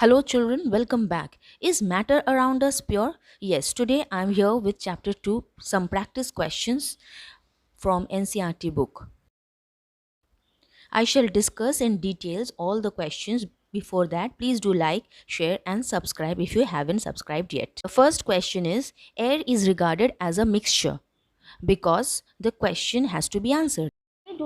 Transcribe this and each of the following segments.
Hello, children, welcome back. Is matter around us pure? Yes, today I'm here with chapter 2, some practice questions from NCRT book. I shall discuss in details all the questions. Before that, please do like, share, and subscribe if you haven't subscribed yet. The first question is: air is regarded as a mixture because the question has to be answered. Why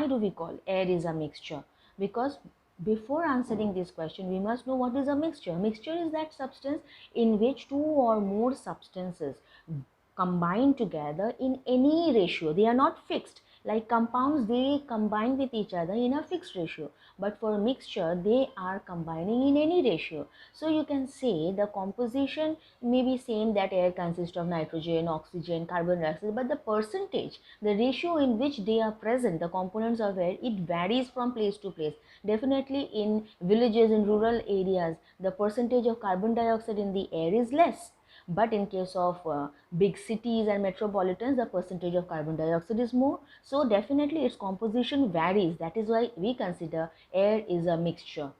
do we call air is a mixture? Because before answering this question, we must know what is a mixture. Mixture is that substance in which two or more substances combine together in any ratio. They are not fixed. Like compounds, they combine with each other in a fixed ratio, but for mixture they are combining in any ratio. So you can say the composition may be same, that air consists of nitrogen, oxygen, carbon dioxide, but the percentage, the ratio in which they are present, the components of air, it varies from place to place. Definitely in villages, in rural areas, the percentage of carbon dioxide in the air is less, but in case of big cities and metropolitans, the percentage of carbon dioxide is more. So definitely its composition varies. That is why we consider air is a mixture.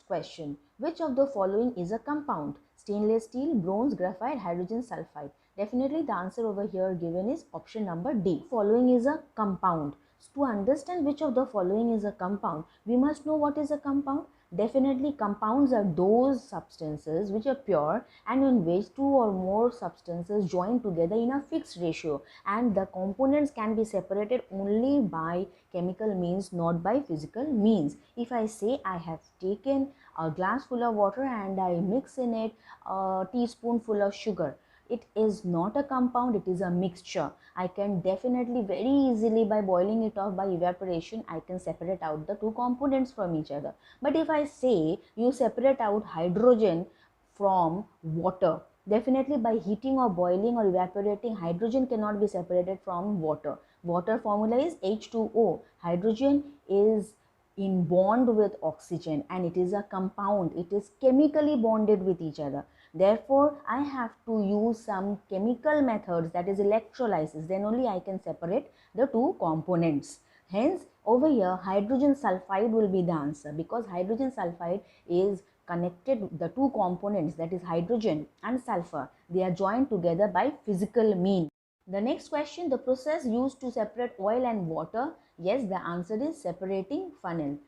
Question: which of the following is a compound? Stainless steel, bronze, graphite, hydrogen sulfide. Definitely the answer over here given is option number D. Following is a compound. To understand which of the following is a compound, we must know what is a compound. Definitely compounds are those substances which are pure and in which two or more substances join together in a fixed ratio, and the components can be separated only by chemical means, not by physical means. If I say I have taken a glass full of water and I mix in it a teaspoonful of sugar, it is not a compound, it is a mixture. I can definitely very easily, by boiling it off by evaporation, I can separate out the two components from each other. But if I say you separate out hydrogen from water, definitely by heating or boiling or evaporating, hydrogen cannot be separated from water. Water formula is H2O. Hydrogen is in bond with oxygen and it is a compound. It is chemically bonded with each other. Therefore, I have to use some chemical methods, that is electrolysis. Then only I can separate the two components. Hence, over here, hydrogen sulfide will be the answer, because hydrogen sulfide is connected, the two components, that is hydrogen and sulfur, they are joined together by physical means. The next question: the process used to separate oil and water. Yes, the answer is separating funnel.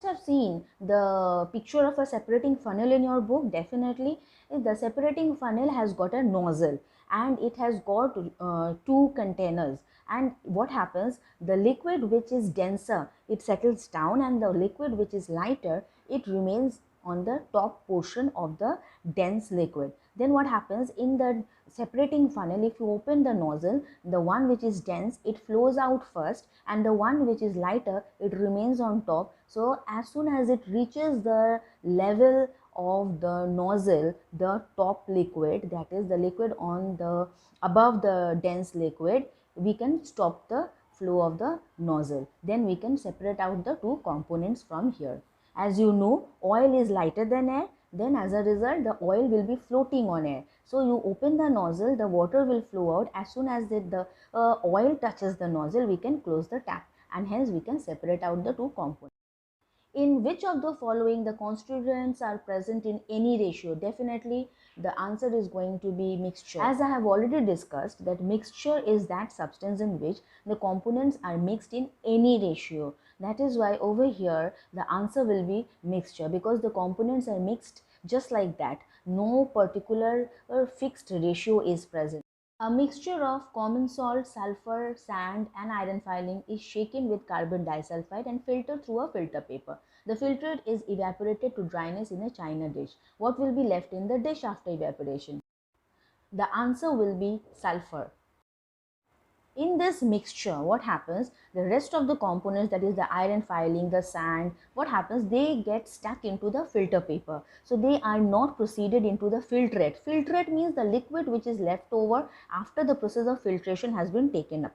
You have seen the picture of a separating funnel in your book. Definitely the separating funnel has got a nozzle and it has got two containers, and what happens, the liquid which is denser, it settles down, and the liquid which is lighter, it remains on the top portion of the dense liquid. Then what happens in the separating funnel, if you open the nozzle, the one which is dense, it flows out first, and the one which is lighter, it remains on top. So as soon as it reaches the level of the nozzle, the top liquid, that is the liquid on the above the dense liquid, we can stop the flow of the nozzle. Then we can separate out the two components from here. As you know, oil is lighter than air, then as a result the oil will be floating on air. So you open the nozzle, the water will flow out. As soon as the oil touches the nozzle, we can close the tap, and hence we can separate out the two components. In which of the following the constituents are present in any ratio? Definitely the answer is going to be mixture. As I have already discussed, that mixture is that substance in which the components are mixed in any ratio. That is why over here the answer will be mixture, because the components are mixed just like that. No particular fixed ratio is present. A mixture of common salt, sulfur, sand and iron filling is shaken with carbon disulfide and filtered through a filter paper. The filtrate is evaporated to dryness in a china dish. What will be left in the dish after evaporation? The answer will be sulfur. In this mixture, what happens, the rest of the components, that is the iron filling, the sand, what happens, they get stuck into the filter paper. So they are not proceeded into the filtrate. Filtrate means the liquid which is left over after the process of filtration has been taken up.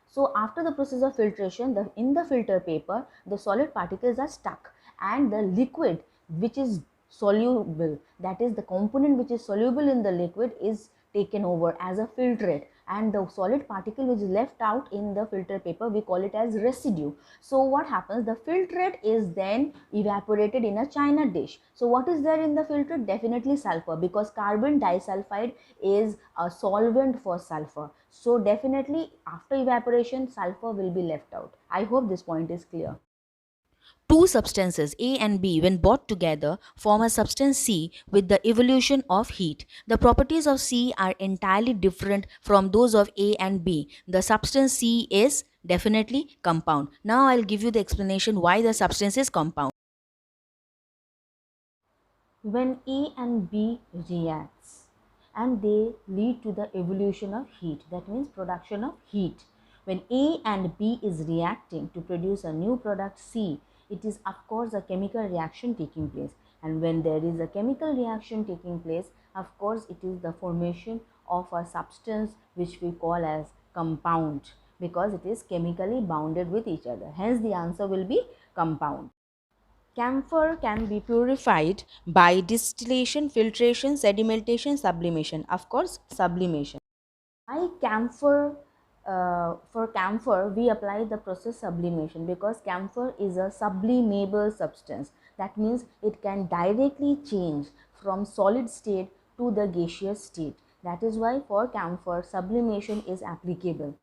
So after the process of filtration, in the filter paper, the solid particles are stuck, and the liquid which is soluble, that is the component which is soluble in the liquid, is taken over as a filtrate. and the solid particle which is left out in the filter paper, we call it as residue. So what happens, the filtrate is then evaporated in a china dish. So what is there in the filtrate? Definitely sulfur, because carbon disulfide is a solvent for sulfur. So definitely after evaporation, sulfur will be left out. I hope this point is clear. Two substances A and B, when brought together, form a substance C with the evolution of heat. The properties of C are entirely different from those of A and B. The substance C is definitely compound. Now I'll give you the explanation why the substance is compound. When A and B reacts and they lead to the evolution of heat, that means production of heat. When A and B is reacting to produce a new product C, it is of course a chemical reaction taking place. And when there is a chemical reaction taking place, of course it is the formation of a substance which we call as compound, because it is chemically bounded with each other. Hence the answer will be compound. Camphor can be purified by distillation, filtration, sedimentation, sublimation. Of course, sublimation. Why camphor? For camphor, we apply the process sublimation, because camphor is a sublimable substance. That means it can directly change from solid state to the gaseous state. That is why for camphor, sublimation is applicable.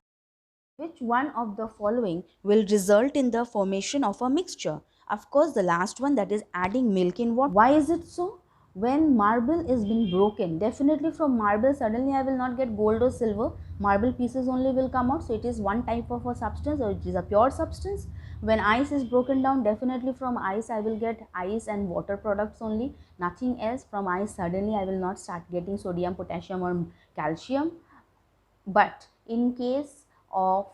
Which one of the following will result in the formation of a mixture? Of course, the last one, that is adding milk in water. Why is it so? When marble is being broken, definitely from marble suddenly I will not get gold or silver. Marble pieces only will come out. So it is one type of a substance, or it is a pure substance. When ice is broken down, definitely from ice I will get ice and water products only. Nothing else. From ice suddenly I will not start getting sodium, potassium or calcium. But in case of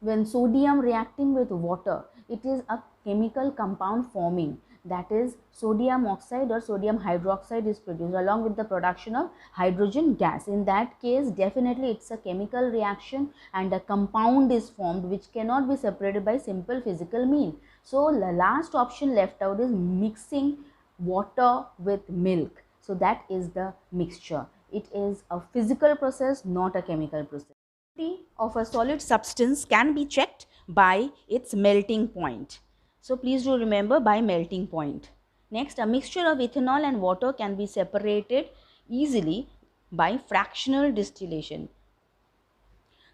when sodium reacting with water, it is a chemical compound forming, that is sodium oxide or sodium hydroxide is produced along with the production of hydrogen gas. In that case, definitely it's a chemical reaction and a compound is formed which cannot be separated by simple physical mean. So the last option left out is mixing water with milk. So that is the mixture. It is a physical process, not a chemical process. Of a solid substance can be checked by its melting point. So please do remember, by melting point. Next, a mixture of ethanol and water can be separated easily by fractional distillation.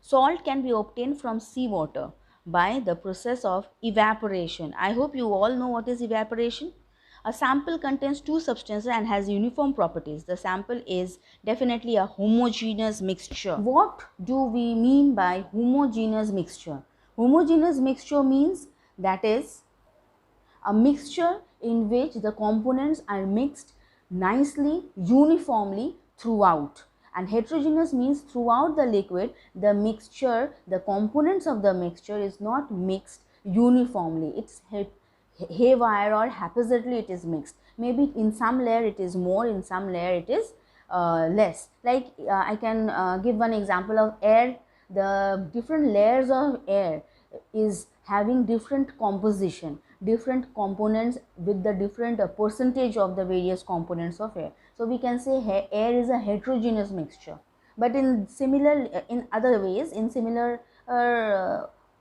Salt can be obtained from seawater by the process of evaporation. I hope you all know what is evaporation. A sample contains two substances and has uniform properties. The sample is definitely a homogeneous mixture. What do we mean by homogeneous mixture? Homogeneous mixture means that is a mixture in which the components are mixed nicely, uniformly throughout. And heterogeneous means throughout the liquid, the mixture, the components of the mixture is not mixed uniformly. It's haywire or haphazardly it is mixed. Maybe in some layer it is more, in some layer it is less. Like I can give one example of air. The different layers of air is having different composition, different components with the different percentage of the various components of air. So we can say air is a heterogeneous mixture. But in other ways, in similar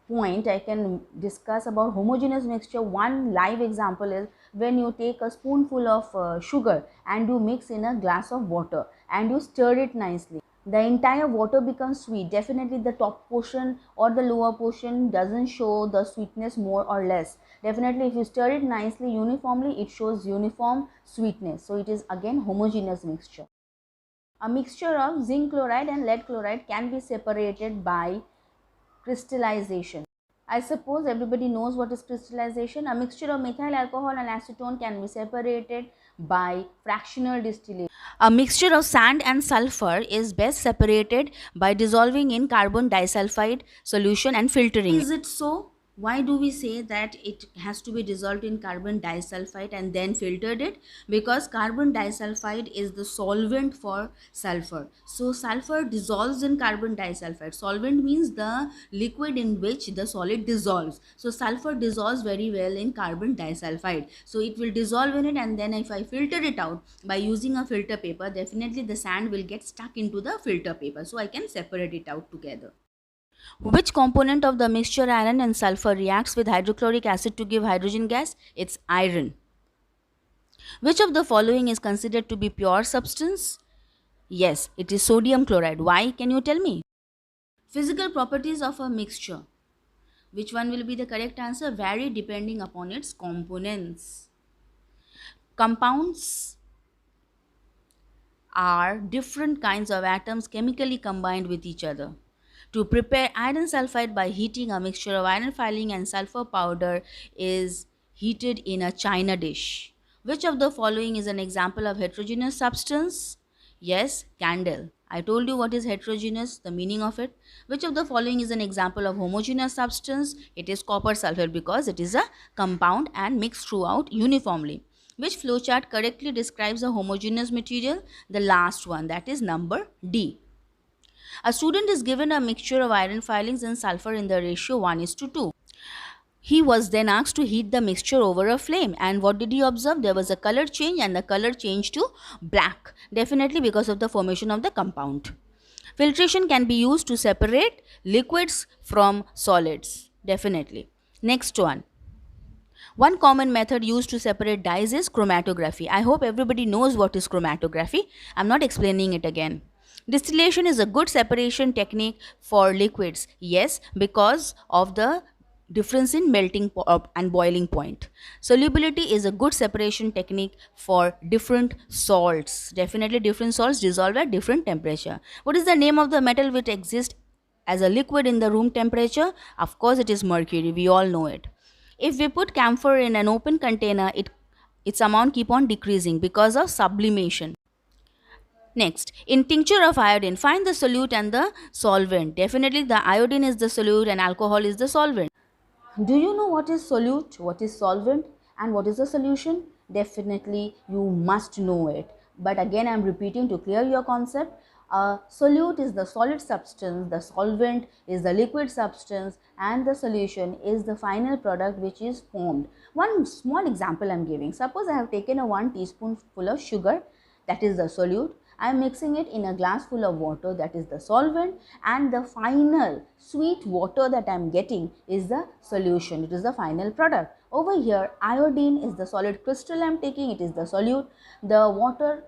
point, I can discuss about homogeneous mixture. One live example is when you take a spoonful of sugar and you mix in a glass of water and you stir it nicely. The entire water becomes sweet. Definitely the top portion or the lower portion doesn't show the sweetness more or less. Definitely if you stir it nicely, uniformly, it shows uniform sweetness. So it is again homogeneous mixture. A mixture of zinc chloride and lead chloride can be separated by crystallization. I suppose everybody knows what is crystallization. A mixture of methyl alcohol and acetone can be separated by fractional distillation. A mixture of sand and sulfur is best separated by dissolving in carbon disulfide solution and filtering. Is it so? Why do we say that it has to be dissolved in carbon disulfide and then filtered it? Because carbon disulfide is the solvent for sulfur. So sulfur dissolves in carbon disulfide. Solvent means the liquid in which the solid dissolves. So sulfur dissolves very well in carbon disulfide. So it will dissolve in it, and then if I filter it out by using a filter paper, definitely the sand will get stuck into the filter paper. So I can separate it out together. Which component of the mixture iron and sulfur reacts with hydrochloric acid to give hydrogen gas? It's iron. Which of the following is considered to be pure substance? Yes, it is sodium chloride. Why? Can you tell me? Physical properties of a mixture. Which one will be the correct answer? Vary depending upon its components. Compounds are different kinds of atoms chemically combined with each other. To prepare iron sulfide by heating, a mixture of iron filling and sulfur powder is heated in a china dish. Which of the following is an example of heterogeneous substance? Yes, candle. I told you what is heterogeneous, the meaning of it. Which of the following is an example of homogeneous substance? It is copper sulfate because it is a compound and mixed throughout uniformly. Which flowchart correctly describes a homogeneous material? The last one, that is number D. A student is given a mixture of iron filings and sulfur in the ratio 1:2. He was then asked to heat the mixture over a flame, and what did he observe? There was a color change, and the color changed to black, definitely because of the formation of the compound. Filtration can be used to separate liquids from solids, definitely. Next one. One common method used to separate dyes is chromatography. I hope everybody knows what is chromatography. I'm not explaining it again. Distillation is a good separation technique for liquids. Yes, because of the difference in melting and boiling point. Solubility is a good separation technique for different salts. Definitely different salts dissolve at different temperature. What is the name of the metal which exists as a liquid in the room temperature? Of course, it is mercury. We all know it. If we put camphor in an open container, its amount keep on decreasing because of sublimation. Next, in tincture of iodine, find the solute and the solvent. Definitely the iodine is the solute and alcohol is the solvent. Do you know what is solute, what is solvent, and what is the solution? Definitely you must know it. But again I am repeating to clear your concept. A solute is the solid substance, the solvent is the liquid substance, and the solution is the final product which is formed. One small example I am giving. Suppose I have taken a 1 teaspoonful of sugar, that is the solute. I am mixing it in a glass full of water, that is the solvent, and the final sweet water that I am getting is the solution. It is the final product. Over here, iodine is the solid crystal I am taking, it is the solute. The water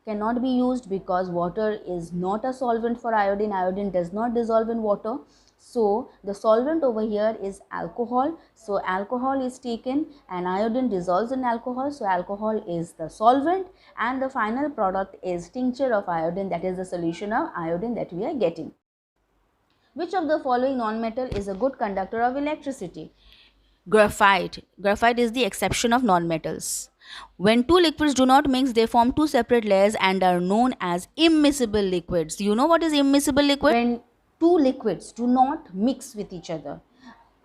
cannot be used because water is not a solvent for iodine. Iodine does not dissolve in water. So the solvent over here is alcohol. So alcohol is taken and iodine dissolves in alcohol. So alcohol is the solvent, and the final product is tincture of iodine, that is the solution of iodine that we are getting. Which of the following non-metal is a good conductor of electricity? Graphite. Graphite is the exception of non-metals. When two liquids do not mix, they form two separate layers and are known as immiscible liquids. You know what is immiscible liquid? When two liquids do not mix with each other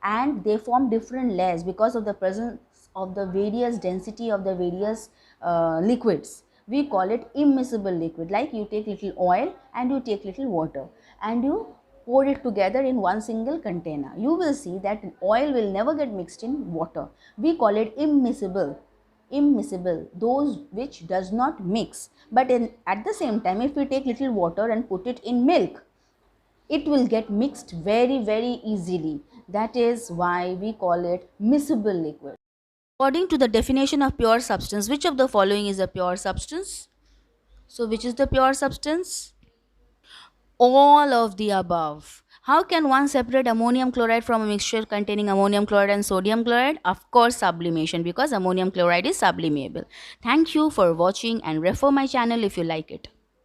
and they form different layers because of the presence of the various density of the various liquids, we call it immiscible liquid. Like you take little oil and you take little water and you pour it together in one single container. You will see that oil will never get mixed in water. We call it immiscible. Immiscible, those which does not mix. But at the same time, if we take little water and put it in milk, it will get mixed very easily. That is why we call it miscible liquid. According to the definition of pure substance, which of the following is a pure substance? So which is the pure substance? All of the above. How can one separate ammonium chloride from a mixture containing ammonium chloride and sodium chloride? Of course, sublimation, because ammonium chloride is sublimable. Thank you for watching and refer my channel if you like it.